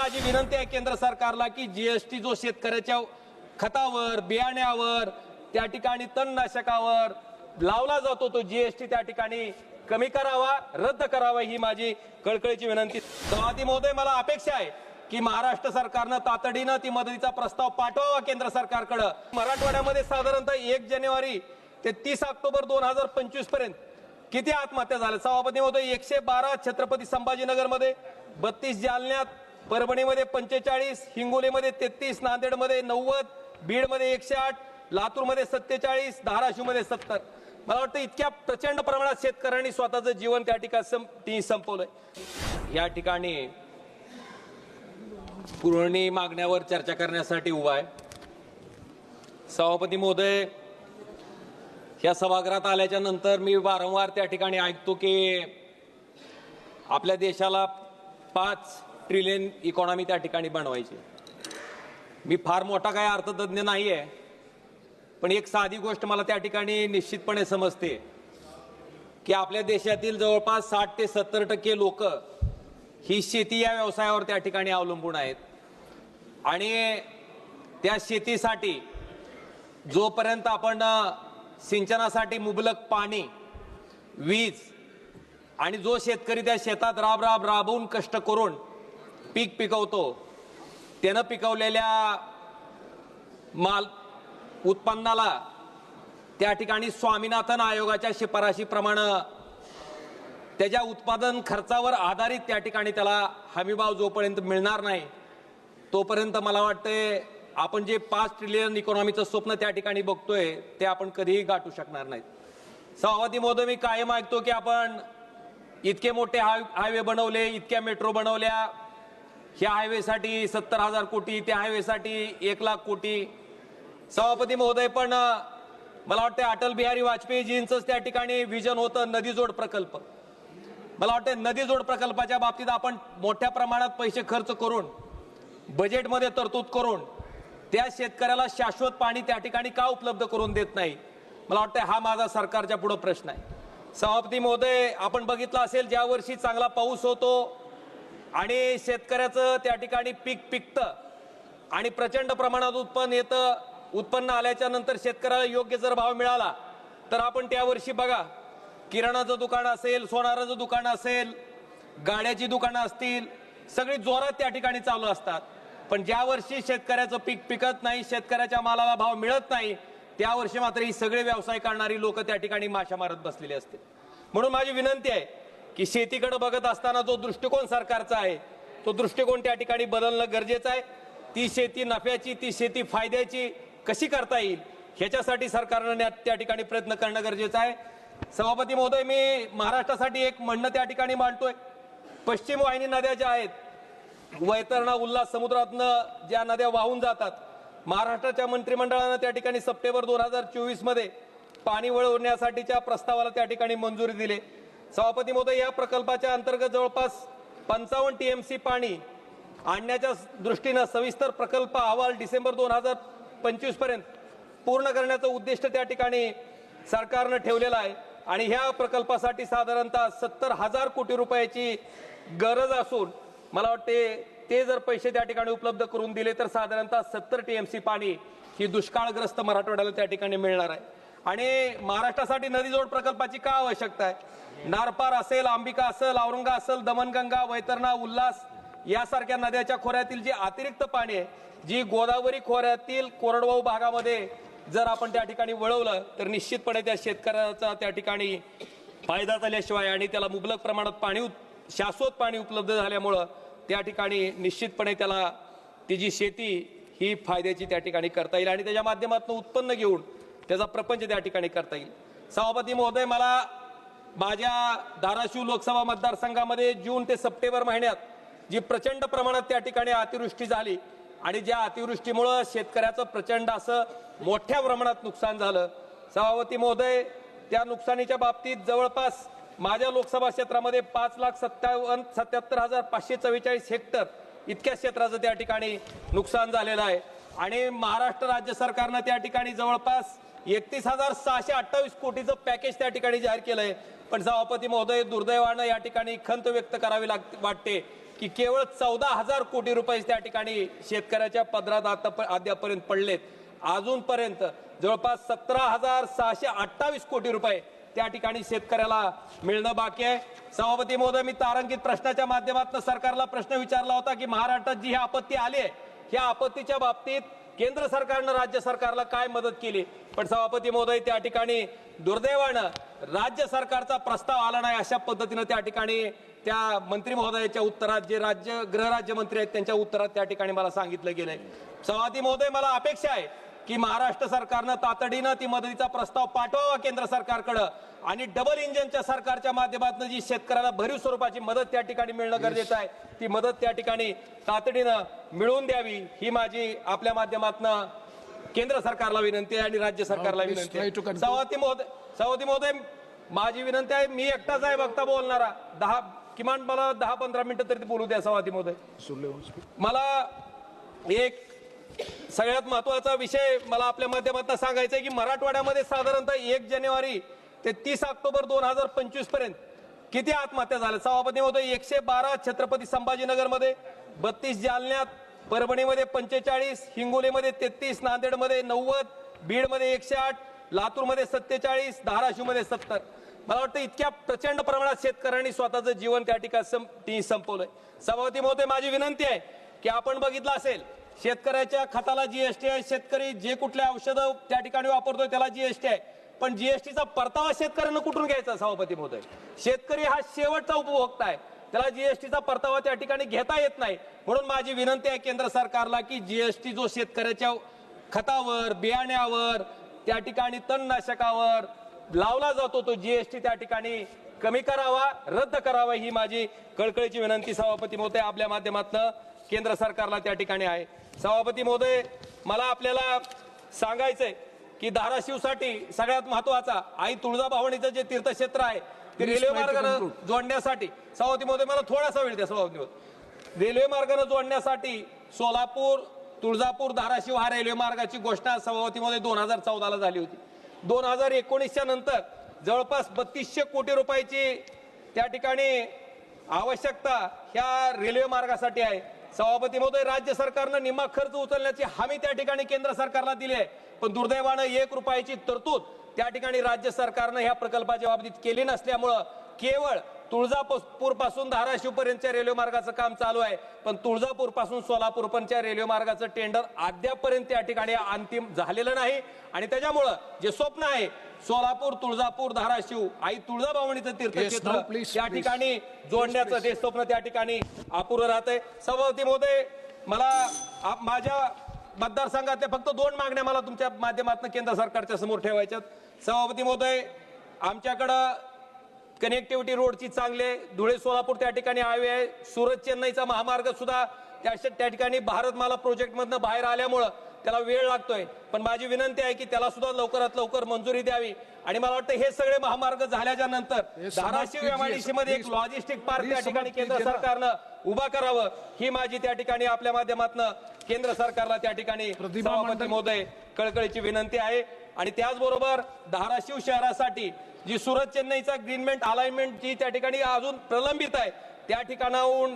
माझी विनंती आहे केंद्र सरकारला की जीएसटी जो शेतकऱ्याच्या खतावर, बियाण्यावर, त्या ठिकाणी तणनाशकावर लावला जातो तो जीएसटी त्या ठिकाणी कमी करावा, रद्द करावा, ही माझी कळकळीची विनंती। सभापती महोदय, मला अपेक्षा आहे की महाराष्ट्र सरकारनं तातडीनं ती मदतीचा प्रस्ताव पाठवावा केंद्र सरकारकडे। मराठवाड्यामध्ये साधारणतः 1 जानेवारी ते 30 ऑक्टोबर 2025 पर्यंत किती आत्महत्या झाल्या सभापती महोदय? 112 छत्रपती संभाजीनगरमध्ये, 32 जालन्यात, परभणीमध्ये 45, हिंगोलीमध्ये 33, नांदेडमध्ये 90, बीडमध्ये 108, लातूरमध्ये 47, धाराशिवमध्ये 70। मला वाटतं इतक्या प्रचंड प्रमाणात शेतकऱ्यांनी स्वतःचं जीवन त्या ठिकाणी संपवलंय। या ठिकाणी पुरवणी मागण्यावर चर्चा करण्यासाठी उभा आहे। सभापती महोदय, या सभागृहात आल्याच्या नंतर मी वारंवार त्या ठिकाणी ऐकतो की आपल्या देशाला 5 ट्रिलियन इकॉनॉमी त्या ठिकाणी बनवायची। मी फार मोठा काय अर्थतज्ञ नाही आहे, पण एक साधी गोष्ट मला त्या ठिकाणी निश्चितपणे समजते की आपल्या देशातील जवळपास 60 ते 70% लोक ही शेती या व्यवसायावर त्या ठिकाणी अवलंबून आहेत। आणि त्या शेतीसाठी जोपर्यंत आपण सिंचनासाठी मुबलक पाणी, वीज आणि जो शेतकरी त्या शेतात राबून कष्ट करून पीक पिकवतो, त्यानं पिकवलेल्या माल उत्पन्नाला त्या ठिकाणी स्वामीनाथन आयोगाच्या शिफारशीप्रमाणे त्याच्या उत्पादन खर्चावर आधारित त्या ठिकाणी त्याला हमीभाव जोपर्यंत मिळणार नाही तोपर्यंत मला वाटते आपण जे 5 ट्रिलियन इकॉनॉमीचं स्वप्न त्या ठिकाणी बघतोय ते आपण कधीही गाठू शकणार नाहीत। सभापती महोदय, मी कायम ऐकतो की आपण इतके मोठे हायवे बनवले, इतक्या मेट्रो बनवल्या, ह्या हायवेसाठी 70,000 कोटी, त्या हायवेसाठी 1 लाख कोटी। सभापती महोदय, पण मला वाटतं अटल बिहारी वाजपेयीजींचंच त्या ठिकाणी विजन होतं नदीजोड प्रकल्प। मला वाटतं नदीजोड प्रकल्पाच्या बाबतीत आपण मोठ्या प्रमाणात पैसे खर्च करून बजेटमध्ये तरतूद करून त्या शेतकऱ्याला शाश्वत पाणी त्या ठिकाणी का उपलब्ध करून देत नाही? मला वाटतं हा माझा सरकारच्या पुढे प्रश्न आहे। सभापती महोदय, आपण बघितलं असेल ज्या वर्षी चांगला पाऊस होतो आणि शेतकऱ्याचं त्या ठिकाणी पीक पिकतं आणि प्रचंड प्रमाणात उत्पन्न येतं, उत्पन्न आल्याच्या नंतर शेतकऱ्याला योग्य जर भाव मिळाला तर आपण त्या वर्षी बघा किराणाचं दुकान असेल, सोनाराचं दुकान असेल, गाड्याची दुकानं असतील, सगळी जोरात त्या ठिकाणी चालू असतात। पण ज्या वर्षी शेतकऱ्याचं पीक पिकत नाही, शेतकऱ्याच्या मालाला भाव मिळत नाही, त्या वर्षी मात्र ही सगळे व्यवसाय करणारी लोक त्या ठिकाणी माशा मारत बसलेली असते। म्हणून माझी विनंती आहे की शेतीकडे बघत असताना जो दृष्टिकोन सरकारचा आहे तो दृष्टिकोन त्या ठिकाणी बदलणं गरजेचं आहे। ती शेती नफ्याची, ती शेती फायद्याची कशी करता येईल ह्याच्यासाठी सरकारने त्या ठिकाणी प्रयत्न करणं गरजेचं आहे। सभापती महोदय, मी महाराष्ट्रासाठी एक म्हणणं त्या ठिकाणी मांडतोय। पश्चिम वाहिनी नद्या ज्या आहेत, वैतरणा, उल्हास समुद्रातनं ज्या नद्या वाहून जातात, महाराष्ट्राच्या मंत्रिमंडळानं त्या ठिकाणी सप्टेंबर 2024 मध्ये पाणी वळवण्यासाठीच्या प्रस्तावाला त्या ठिकाणी मंजुरी दिली। सभापती महोदय, या प्रकल्पाच्या अंतर्गत जवळपास 55 TMC पाणी आणण्याच्या दृष्टीनं सविस्तर प्रकल्प अहवाल डिसेंबर 2025 पर्यंत पूर्ण करण्याचं उद्दिष्ट त्या ठिकाणी सरकारनं ठेवलेलं आहे। आणि ह्या प्रकल्पासाठी साधारणतः 70,000 कोटी रुपयाची गरज असून मला वाटते ते जर पैसे त्या ठिकाणी उपलब्ध करून दिले तर साधारणतः 70 TMC पाणी ही दुष्काळग्रस्त मराठवाड्याला त्या ठिकाणी मिळणार आहे। आणि महाराष्ट्रासाठी नदीजोड प्रकल्पाची का आवश्यकता आहे? नारपार असेल, अंबिका असेल, औरंगा असेल, दमनगंगा, वैतरणा, उल्हास यासारख्या नद्याच्या खोऱ्यातील जे अतिरिक्त पाणी आहे, जी गोदावरी खोऱ्यातील कोरडवाहू भागामध्ये जर आपण त्या ठिकाणी वळवलं तर निश्चितपणे त्या शेतकऱ्याचा त्या ठिकाणी फायदा झाल्याशिवाय आणि त्याला मुबलक प्रमाणात पाणी, शाश्वत पाणी उपलब्ध झाल्यामुळं त्या ठिकाणी निश्चितपणे त्याला ती जी शेती ही फायद्याची त्या ठिकाणी करता येईल आणि त्याच्या माध्यमातून उत्पन्न घेऊन त्याचा प्रपंच त्या ठिकाणी करता येईल। सभापती महोदय, मला माझ्या धाराशिव लोकसभा मतदारसंघामध्ये जून ते सप्टेंबर महिन्यात जी प्रचंड प्रमाणात त्या ठिकाणी अतिवृष्टी झाली आणि ज्या अतिवृष्टीमुळे शेतकऱ्याचं प्रचंड असं मोठ्या प्रमाणात नुकसान झालं, सभापती महोदय, त्या नुकसानीच्या बाबतीत जवळपास माझ्या लोकसभा क्षेत्रामध्ये 5,77,544 हेक्टर इतक्या क्षेत्राचं त्या ठिकाणी नुकसान झालेलं आहे। आणि महाराष्ट्र राज्य सरकारनं त्या ठिकाणी जवळपास 31,628 कोटीचं पॅकेज त्या ठिकाणी जाहीर केलंय। पण सभापती महोदय, दुर्दैवानं या ठिकाणी खंत व्यक्त करावी वाटते की केवळ 14,000 कोटी रुपये त्या ठिकाणी शेतकऱ्याच्या पदरात अद्यापर्यंत पडलेत. अजूनपर्यंत जवळपास 17,628 कोटी रुपये त्या ठिकाणी शेतकऱ्याला मिळणं बाकी आहे. सभापती महोदय, मी तारांकित प्रश्नाच्या माध्यमातून सरकारला प्रश्न विचारला होता की महाराष्ट्रात जी ही आपत्ती आली आहे, ह्या आपत्तीच्या बाबतीत केंद्र सरकारनं राज्य सरकारला काय मदत केली. पण सभापती महोदय, त्या ठिकाणी दुर्दैवानं राज्य सरकारचा प्रस्ताव आला नाही. अशा पद्धतीनं त्या ठिकाणी त्या मंत्री महोदयाच्या उत्तरात, जे गृहराज्यमंत्री आहेत त्यांच्या उत्तरात त्या ठिकाणी मला सांगितलं गेलंय. सभापती महोदय, मला अपेक्षा आहे की महाराष्ट्र सरकारनं तातडीनं ती मदतीचा प्रस्ताव पाठवावा केंद्र सरकारकडे आणि डबल इंजिनच्या सरकारच्या माध्यमातून जी शेतकऱ्याला भरीव स्वरूपाची मदत त्या ठिकाणी मिळणं गरजेचं आहे, ती मदत त्या ठिकाणी तातडीनं मिळवून द्यावी, ही माझी आपल्या माध्यमातून केंद्र सरकारला विनंती आहे आणि राज्य सरकारला विनंती आहे. सभापती महोदय, माझी विनंती आहे, मी एकटाच आहे वक्ता बोलणारा, किमान मला 10-15 मिनिटं तरी बोलू द्या. सभापती महोदय, मला एक सगळ्यात महत्वाचा विषय मला आपल्या माध्यमातून सांगायचा आहे की मराठवाड्यामध्ये साधारणतः 1 जानेवारी ते 30 ऑक्टोबर 2025 पर्यंत किती आत्महत्या झाल्या. सभापती महोदय, 112 छत्रपती संभाजीनगरमध्ये, 32 जालन्यात, परभणीमध्ये 45, हिंगोलीमध्ये 33, नांदेडमध्ये 90, बीडमध्ये 108, लातूरमध्ये 47, धाराशिवमध्ये 70. मला वाटतं इतक्या प्रचंड प्रमाणात शेतकऱ्यांनी स्वतःचं जीवन त्या ठिकाणी संपवलंय. सभापती महोदय, माझी विनंती आहे की आपण बघितलं असेल, शेतकऱ्याच्या खताला जीएसटी आहे, शेतकरी जे कुठले औषधं त्या ठिकाणी वापरतोय त्याला जीएसटी आहे, पण जीएसटीचा परतावा शेतकऱ्यांना कुठून घ्यायचा. सभापती महोदय, शेतकरी हा शेवटचा उपभोक्ता आहे, त्याला जीएसटीचा परतावा त्या ठिकाणी घेता येत नाही. म्हणून माझी विनंती आहे केंद्र सरकारला की जीएसटी जो शेतकऱ्याच्या खतावर, बियाण्यावर, त्या ठिकाणी तणनाशकावर लावला जातो, तो जीएसटी त्या ठिकाणी कमी करावा, रद्द करावा, ही माझी कळकळीची विनंती सभापती महोदय आपल्या माध्यमातून केंद्र सरकारला त्या ठिकाणी आहे. सभापती महोदय, मला आपल्याला सांगायचंय की धाराशिवसाठी सगळ्यात महत्वाचा आई तुळजाभवानीचं जे तीर्थक्षेत्र आहे ते रेल्वे मार्गाने जोडण्यासाठी, सभापती महोदय मला थोडासा वेळ द्या. सभापती महोदय, रेल्वे मार्गाने जोडण्यासाठी सोलापूर, तुळजापूर, धाराशिव हा रेल्वे मार्गाची घोषणा सभापती महोदय 2014ला झाली होती. 2019च्या नंतर जवळपास 3200 कोटी रुपयाची त्या ठिकाणी आवश्यकता ह्या रेल्वे मार्गासाठी आहे. सभापती महोदय, राज्य सरकारनं निम्मा खर्च उचलण्याची हमी त्या ठिकाणी केंद्र सरकारला दिली आहे, पण दुर्दैवानं 1 रुपयाची तरतूद त्या ठिकाणी राज्य सरकारनं ह्या प्रकल्पाच्या बाबतीत केली नसल्यामुळं केवळ तुळजापूर पासून धाराशिव पर्यंतच्या रेल्वे मार्गाचं काम चालू आहे, पण तुळजापूर पासून सोलापूर पर्यंतच्या रेल्वे मार्गाचं टेंडर अद्यापर्यंत त्या ठिकाणी अंतिम झालेलं नाही. आणि त्याच्यामुळं जे स्वप्न आहे सोलापूर, तुळजापूर, धाराशिव आई तुळजाभवानीचं तीर्थक्षेत्र त्या ठिकाणी जोडण्याचं ते स्वप्न त्या ठिकाणी अपुरं राहतंय. सभापती महोदय, मला माझ्या मतदारसंघातल्या फक्त 2 मागण्या मला तुमच्या माध्यमातून केंद्र सरकारच्या समोर ठेवायच्यात. सभापती महोदय, आमच्याकडं कनेक्टिव्हिटी रोडची चांगले, धुळे सोलापूर त्या ठिकाणी हायवे आहे, सुरत चेन्नईचा महामार्ग सुद्धा त्या ठिकाणी भारतमाला प्रोजेक्ट मधनं बाहेर आल्यामुळं त्याला वेळ लागतोय, पण माझी विनंती आहे की त्याला सुद्धा लवकरात लवकर मंजुरी द्यावी. आणि मला वाटतं हे सगळे महामार्ग झाल्याच्या नंतर धाराशिव एमआयडीसी मध्ये एक लॉजिस्टिक पार्क त्या ठिकाणी केंद्र सरकारनं उभा करावं, ही माझी त्या ठिकाणी आपल्या माध्यमातून केंद्र सरकारला त्या ठिकाणी सभापती महोदय कळकळीची विनंती आहे. आणि त्याचबरोबर धाराशिव शहरासाठी जी सुरत चेन्नईचा ग्रीनमेंट अलाइनमेंट जी त्या ठिकाणी अजून प्रलंबित आहे, त्या ठिकाणाहून